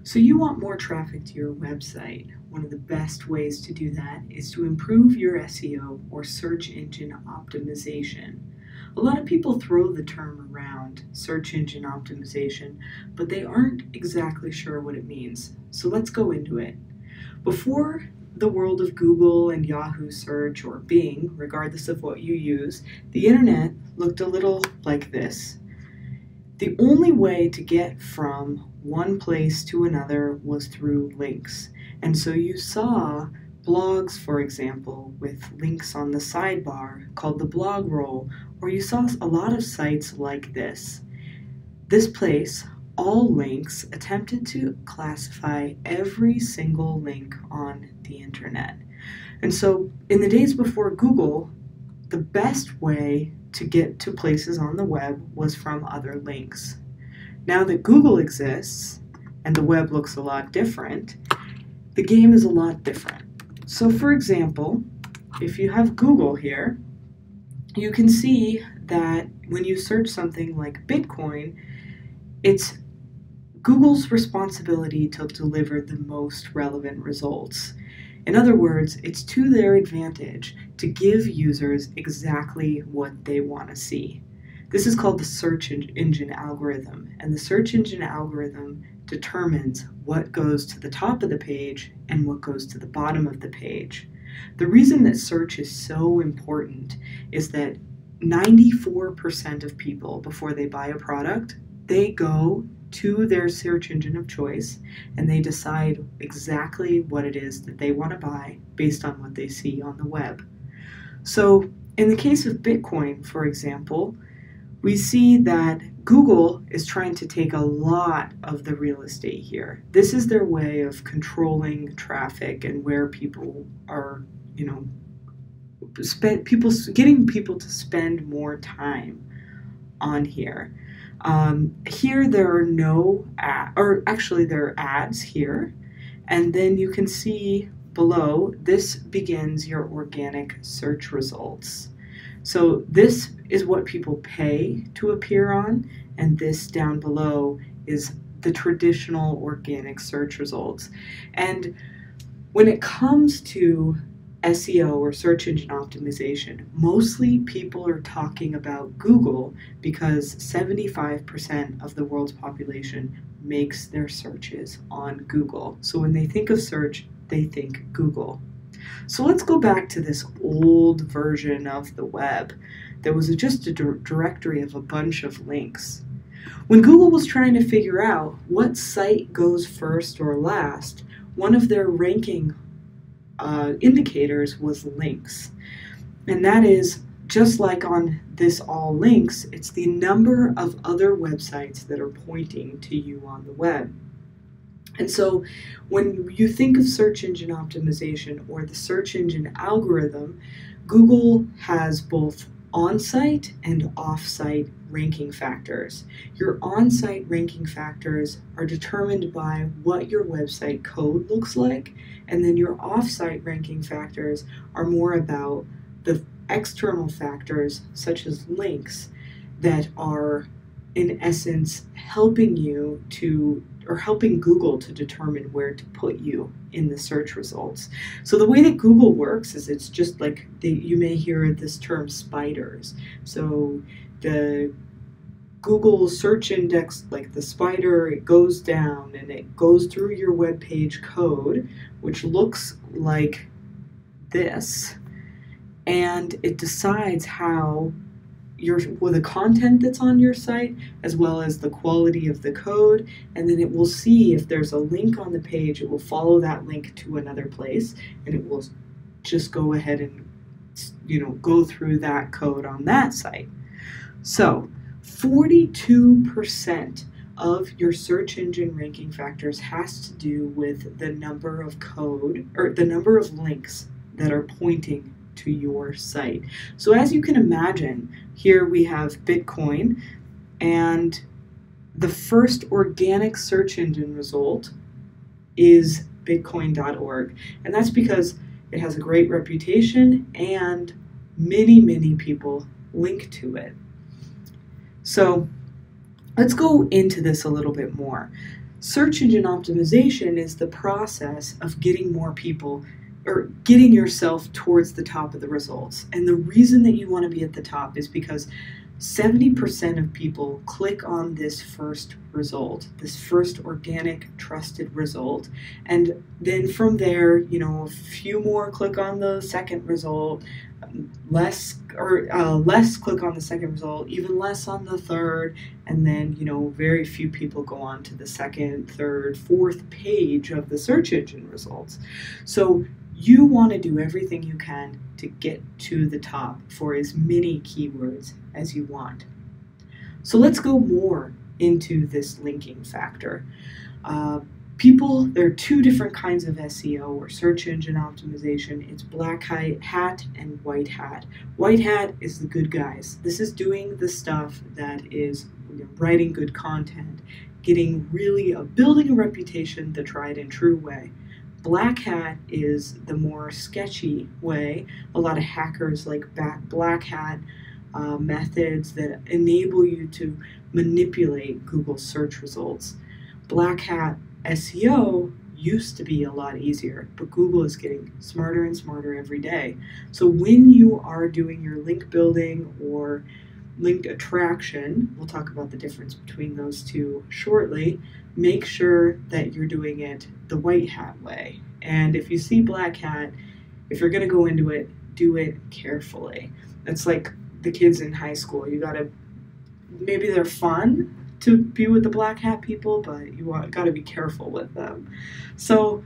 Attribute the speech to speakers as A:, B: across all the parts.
A: So you want more traffic to your website. One of the best ways to do that is to improve your SEO or search engine optimization. A lot of people throw the term around, search engine optimization, but they aren't exactly sure what it means. So let's go into it. Before the world of Google and Yahoo search or Bing, regardless of what you use, the internet looked a little like this. The only way to get from one place to another was through links. And so you saw blogs, for example, with links on the sidebar called the blog roll, or you saw a lot of sites like this. This place, all links, attempted to classify every single link on the internet. And so in the days before Google, the best way to get to places on the web was from other links. Now that Google exists and the web looks a lot different, the game is a lot different. So for example, if you have Google here, you can see that when you search something like Bitcoin, it's Google's responsibility to deliver the most relevant results. In other words, it's to their advantage to give users exactly what they want to see. This is called the search engine algorithm, and the search engine algorithm determines what goes to the top of the page and what goes to the bottom of the page. The reason that search is so important is that 94% of people, before they buy a product, they go to their search engine of choice and they decide exactly what it is that they want to buy based on what they see on the web. So in the case of Bitcoin, for example, we see that Google is trying to take a lot of the real estate here. This is their way of controlling traffic and where people are, getting people to spend more time on here. Here there are no there are ads here, and then you can see below, this begins your organic search results. So this is what people pay to appear on, and this down below is the traditional organic search results. And when it comes to SEO or search engine optimization, mostly people are talking about Google because 75% of the world's population makes their searches on Google. So when they think of search, they think Google. So let's go back to this old version of the web. There was just a directory of a bunch of links. When Google was trying to figure out what site goes first or last, one of their ranking indicators was links. And that is, just like on this all links, it's the number of other websites that are pointing to you on the web. And so when you think of search engine optimization or the search engine algorithm, Google has both on-site and off-site ranking factors. Your on-site ranking factors are determined by what your website code looks like, and then your off-site ranking factors are more about the external factors, such as links, that are in essence helping you to, or helping Google to determine where to put you in the search results. So the way that Google works is it's just like, you may hear this term spiders. So the Google search index, like the spider, it goes down and it goes through your web page code, which looks like this, and it decides how the content that's on your site, as well as the quality of the code, and then it will see if there's a link on the page, it will follow that link to another place, and it will just go ahead and go through that code on that site. So 42% of your search engine ranking factors has to do with the number of code, or the number of links that are pointing to your site. So as you can imagine, here we have Bitcoin, and the first organic search engine result is bitcoin.org, and that's because it has a great reputation and many people link to it. So let's go into this a little bit more. Search engine optimization is the process of getting more people or getting yourself towards the top of the results. And the reason that you want to be at the top is because 70% of people click on this first result, this first organic trusted result, and then from there, a few more click on the second result, less click on the second result, even less on the third, and then very few people go on to the second, third, fourth page of the search engine results. So you want to do everything you can to get to the top for as many keywords as you want. So let's go more into this linking factor. There are two different kinds of SEO or search engine optimization. It's black hat and white hat. White hat is the good guys. This is doing the stuff that is writing good content, building a reputation the tried and true way. Black hat is the more sketchy way. A lot of hackers like black hat methods that enable you to manipulate Google search results. Black hat SEO used to be a lot easier, but Google is getting smarter and smarter every day. So when you are doing your link building or link attraction, we'll talk about the difference between those two shortly, make sure that you're doing it the white hat way. And if you see black hat, if you're going to go into it, do it carefully. It's like the kids in high school. Maybe they're fun to be with the black hat people, but you got to be careful with them. So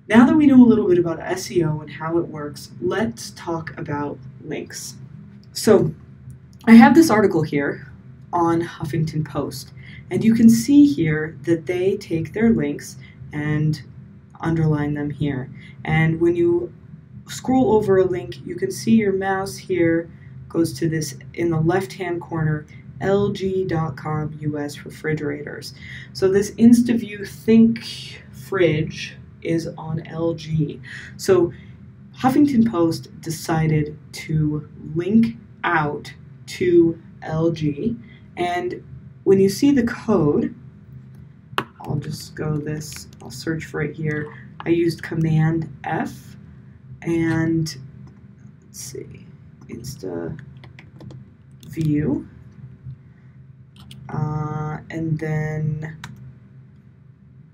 A: now that we know a little bit about SEO and how it works, let's talk about links. So I have this article here on Huffington Post, and you can see here that they take their links and underline them here. And when you scroll over a link, you can see your mouse here goes to this in the left-hand corner, LG.com US refrigerators. So this InstaView Think Fridge is on LG. So Huffington Post decided to link out to LG, and when you see the code, I'll search for it here. I used Command F, and let's see, InstaView, and then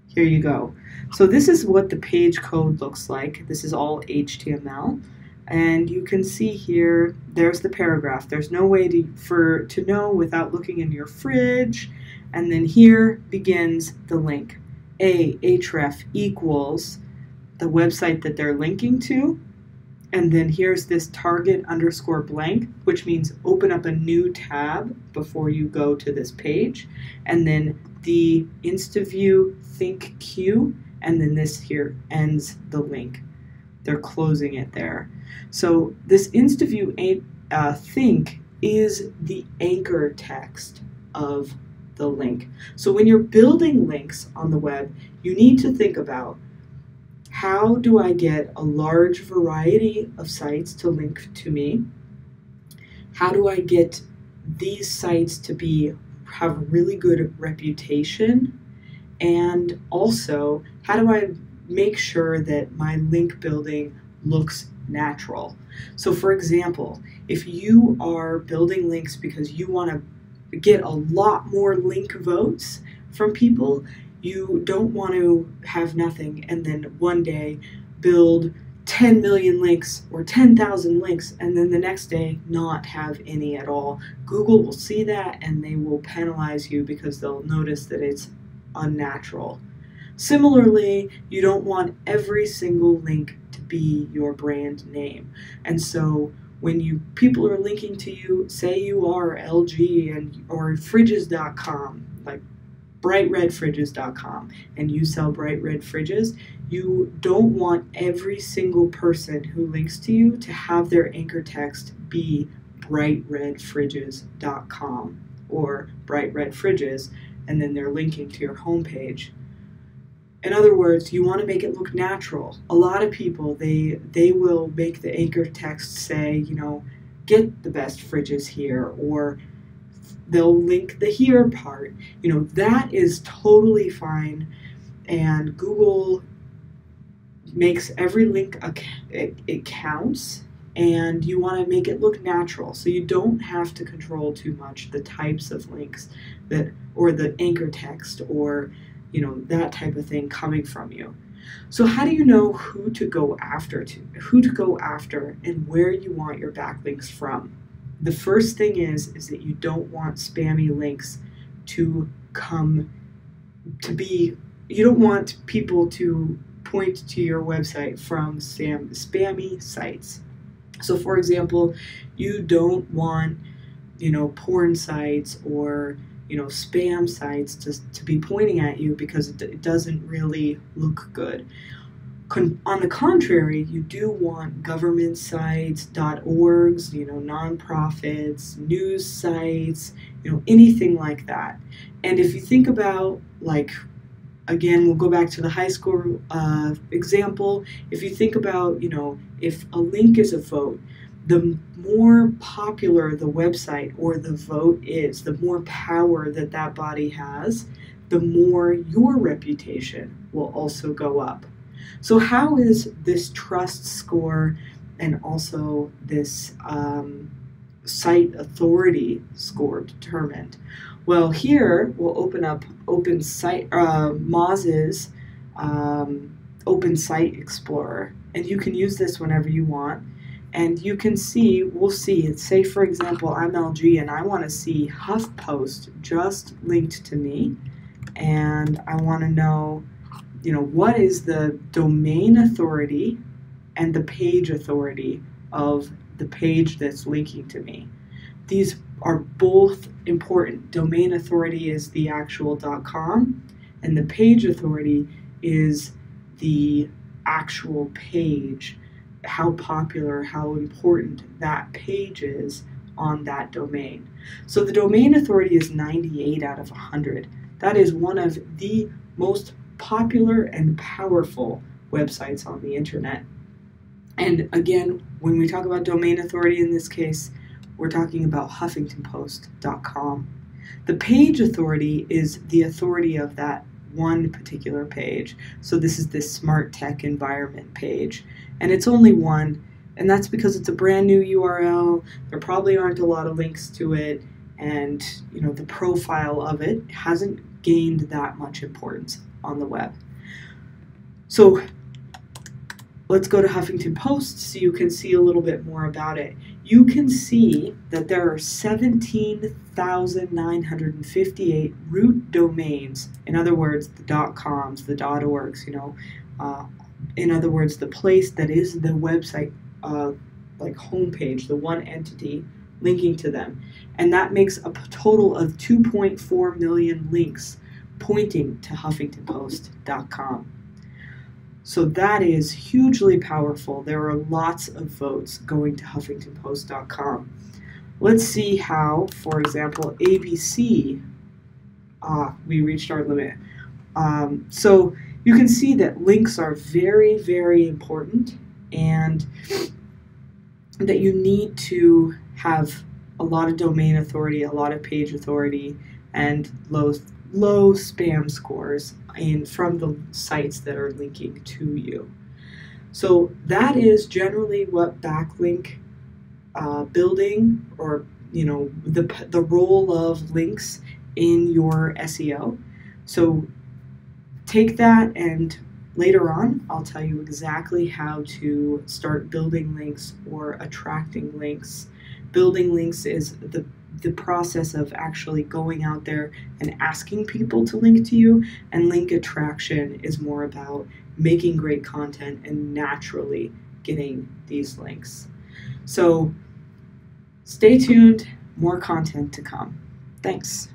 A: here you go. So this is what the page code looks like. This is all HTML. And you can see here, there's the paragraph. There's no way to know without looking in your fridge. And then here begins the link. Href equals the website that they're linking to. And then here's this target _ blank, which means open up a new tab before you go to this page. And then the InstaView Think Q, and then this here ends the link. They're closing it there. So this InstaView Think is the anchor text of the link. So when you're building links on the web, you need to think about, how do I get a large variety of sites to link to me? How do I get these sites to have a really good reputation? And also, how do I make sure that my link building looks natural? So for example, if you are building links because you want to get a lot more link votes from people, you don't want to have nothing and then one day build 10 million links or 10,000 links and then the next day not have any at all. Google will see that and they will penalize you because they'll notice that it's unnatural. Similarly, you don't want every single link to be your brand name. And so when people are linking to you, say you are LG or fridges.com, like brightredfridges.com, and you sell bright red fridges, you don't want every single person who links to you to have their anchor text be brightredfridges.com or bright red fridges, and then they're linking to your homepage. In other words, you want to make it look natural. A lot of people, they will make the anchor text say, get the best fridges here, or they'll link the here part. That is totally fine, and Google makes every link it counts, and you want to make it look natural, so you don't have to control too much the types of links or the anchor text, or that type of thing coming from you. So how do you know who to go after and where you want your backlinks from? The first thing is that you don't want spammy links to you don't want people to point to your website from spammy sites. So for example, you don't want porn sites or spam sites to be pointing at you, because it doesn't really look good. On the contrary, you do want government sites, .orgs, nonprofits, news sites, anything like that. And if you think about, again, we'll go back to the high school example. If you think about, if a link is a vote, the more popular the website or the vote is, the more power that body has, the more your reputation will also go up. So how is this trust score and also this site authority score determined? Well, here we'll open up Moz's Open Site Explorer, and you can use this whenever you want. And you can see, say for example, I'm LG and I want to see HuffPost just linked to me, and I want to know, what is the domain authority and the page authority of the page that's linking to me. These are both important. Domain authority is the actual .com, and the page authority is the actual page, how popular, how important that page is on that domain. So the domain authority is 98 out of 100. That is one of the most popular and powerful websites on the internet. And again, when we talk about domain authority in this case, we're talking about HuffingtonPost.com. The page authority is the authority of that one particular page. So this is this smart tech environment page, and it's only one, and that's because it's a brand new URL. There probably aren't a lot of links to it, and the profile of it hasn't gained that much importance on the web. So let's go to Huffington Post so you can see a little bit more about it. You can see that there are 17,958 root domains. In other words, the .coms, the .orgs, in other words, the place that is the website, like homepage, the one entity linking to them. And that makes a total of 2.4 million links pointing to HuffingtonPost.com. So that is hugely powerful. There are lots of votes going to HuffingtonPost.com. Let's see how, for example, ABC, we reached our limit. So you can see that links are very, very important, and that you need to have a lot of domain authority, a lot of page authority, and low spam scores from the sites that are linking to you. So that is generally what backlink building, or the role of links in your SEO. So take that, and later on I'll tell you exactly how to start building links or attracting links. Building links is the process of actually going out there and asking people to link to you, and link attraction is more about making great content and naturally getting these links. So stay tuned, more content to come. Thanks.